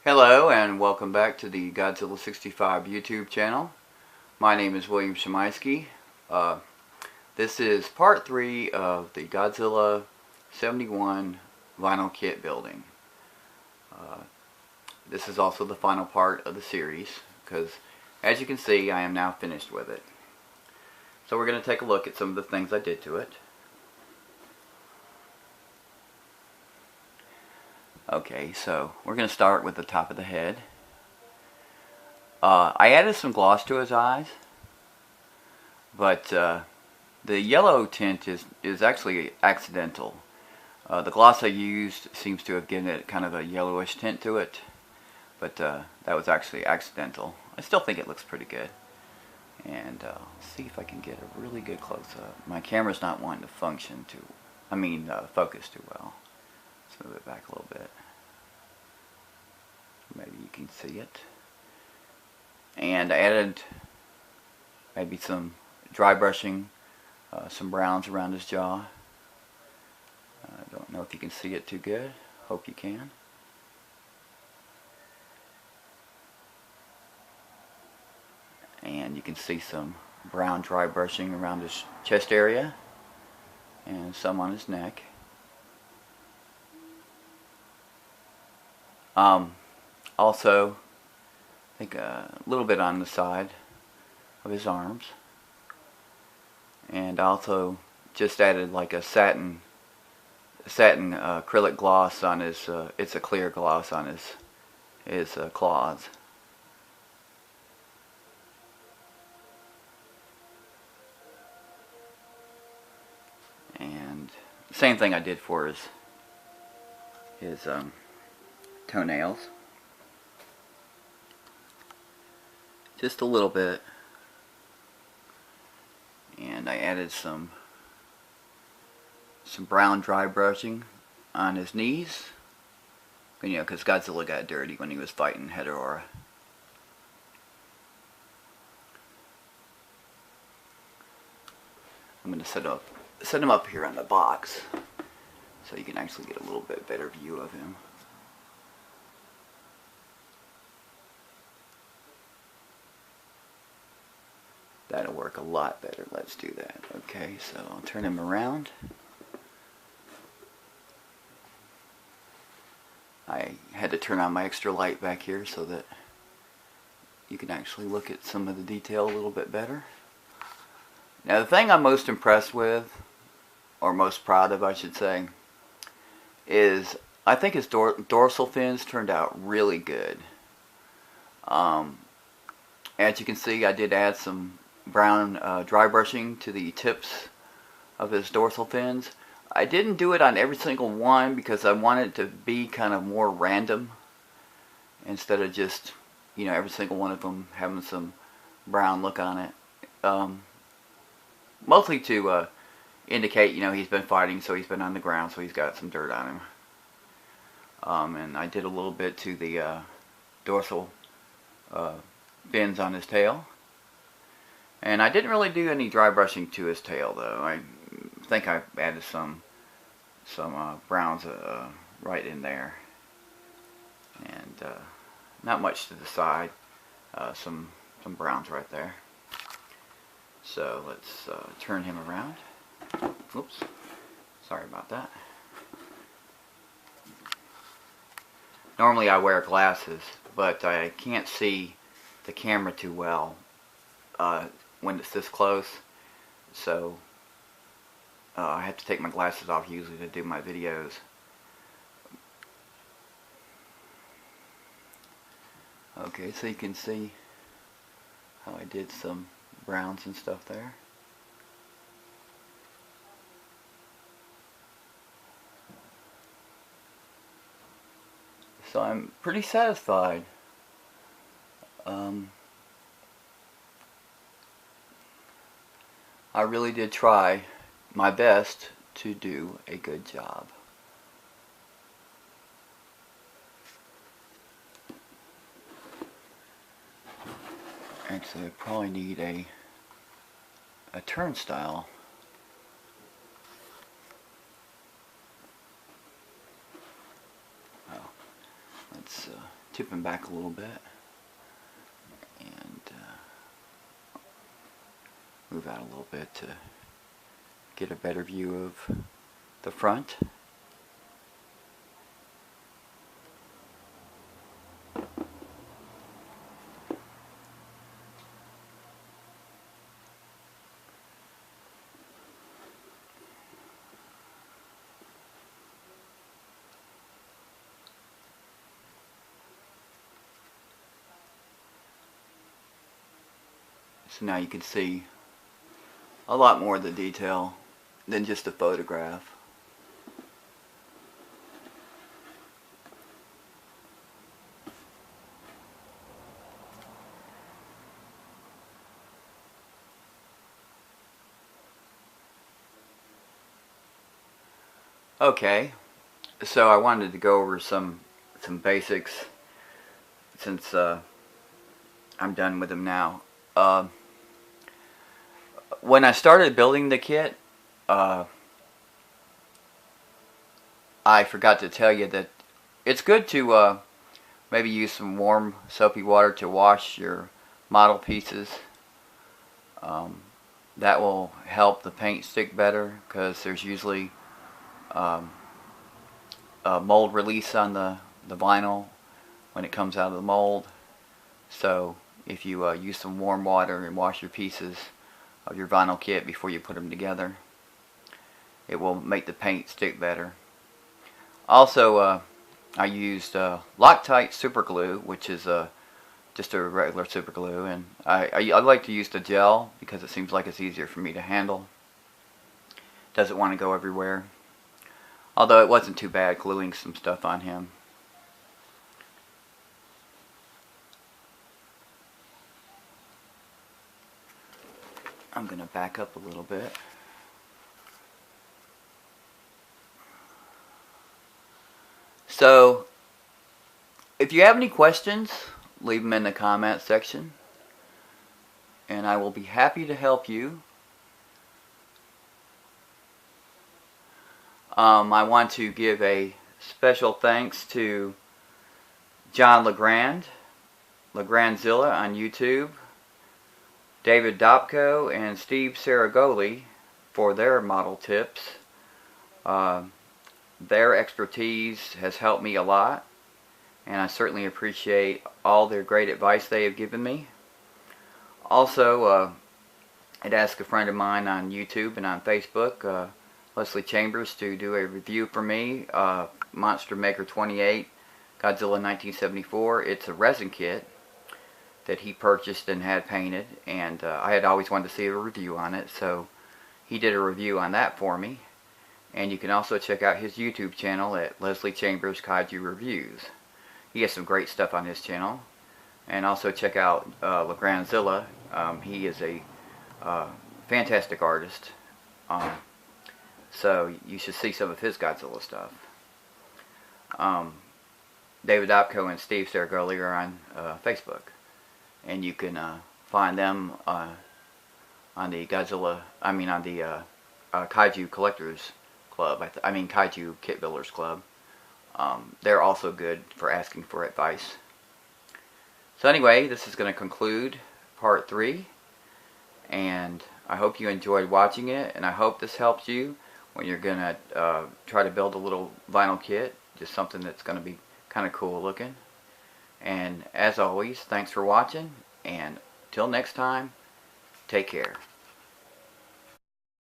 Hello and welcome back to the Godzilla 65 YouTube channel. My name is William Shemaisky. This is part 3 of the Godzilla 71 vinyl kit building. This is also the final part of the series because, as you can see, I am now finished with it. So we're going to take a look at some of the things I did to it. Okay, so we're going to start with the top of the head. I added some gloss to his eyes, but the yellow tint is actually accidental. The gloss I used seems to have given it kind of a yellowish tint to it, but that was actually accidental. I still think it looks pretty good. And let's see if I can get a really good close-up. My camera's not wanting to focus too well. Let's move it back a little bit. Maybe you can see it. And I added maybe some dry brushing, some browns around his jaw. I don't know if you can see it too good. Hope you can. And you can see some brown dry brushing around his chest area and some on his neck. Also, I think a little bit on the side of his arms. And also just added like a satin acrylic gloss on his, it's a clear gloss on his claws. And same thing I did for his toenails. Just a little bit. And I added some brown dry brushing on his knees. You know, because Godzilla got dirty when he was fighting Hedorah. I'm going to set him up here on the box so you can actually get a little bit better view of him. That'll work a lot better. Let's do that. Okay, so I'll turn him around. I had to turn on my extra light back here so that you can actually look at some of the detail a little bit better. Now the thing I'm most impressed with, or most proud of I should say, is I think his dorsal fins turned out really good. As you can see, I did add some brown dry brushing to the tips of his dorsal fins. I didn't do it on every single one because I wanted it to be kind of more random instead of just, you know, every single one of them having some brown look on it. Mostly to indicate, you know, he's been fighting, so he's been on the ground, so he's got some dirt on him. And I did a little bit to the dorsal fins on his tail. And I didn't really do any dry brushing to his tail, though. I think I added some browns right in there, and not much to the side. Some browns right there. So let's turn him around. Oops, sorry about that. Normally I wear glasses, but I can't see the camera too well when it's this close, so I have to take my glasses off usually to do my videos. Okay, so you can see how I did some browns and stuff there. So I'm pretty satisfied. I really did try my best to do a good job. Actually, I probably need a turnstile. Oh, let's tip him back a little bit and move out a little bit to get a better view of the front. So now you can see a lot more of the detail than just a photograph. Okay, so I wanted to go over some basics since I'm done with them now. When I started building the kit, I forgot to tell you that it's good to maybe use some warm soapy water to wash your model pieces. That will help the paint stick better because there's usually a mold release on the vinyl when it comes out of the mold. So if you use some warm water and wash your pieces of your vinyl kit before you put them together, it will make the paint stick better. Also, I used Loctite super glue, which is just a regular super glue, and I like to use the gel because it seems like it's easier for me to handle. Doesn't want to go everywhere. Although it wasn't too bad gluing some stuff on him. I'm going to back up a little bit. So, if you have any questions, leave them in the comment section, and I will be happy to help you. I want to give a special thanks to John Legrand, Legrandzilla on YouTube, David Dopko, and Steve Saragoli for their model tips. Their expertise has helped me a lot, and I certainly appreciate all their great advice they have given me. Also, I'd asked a friend of mine on YouTube and on Facebook, Leslie Chambers, to do a review for me, Monster Maker 28, Godzilla 1974. It's a resin kit that he purchased and had painted, and I had always wanted to see a review on it, so he did a review on that for me. And you can also check out his YouTube channel at Leslie Chambers Kaiju Reviews. He has some great stuff on his channel. And also check out Legrandzilla. He is a fantastic artist. So you should see some of his Godzilla stuff. David Opko and Steve Saragoli are on Facebook, and you can find them on the Godzilla. On the Kaiju Collectors Club. Kaiju Kit Builders Club. They're also good for asking for advice. So anyway, this is going to conclude part 3, and I hope you enjoyed watching it, and I hope this helps you when you're going to try to build a little vinyl kit, just something that's going to be kind of cool looking. And as always, thanks for watching, and till next time, take care.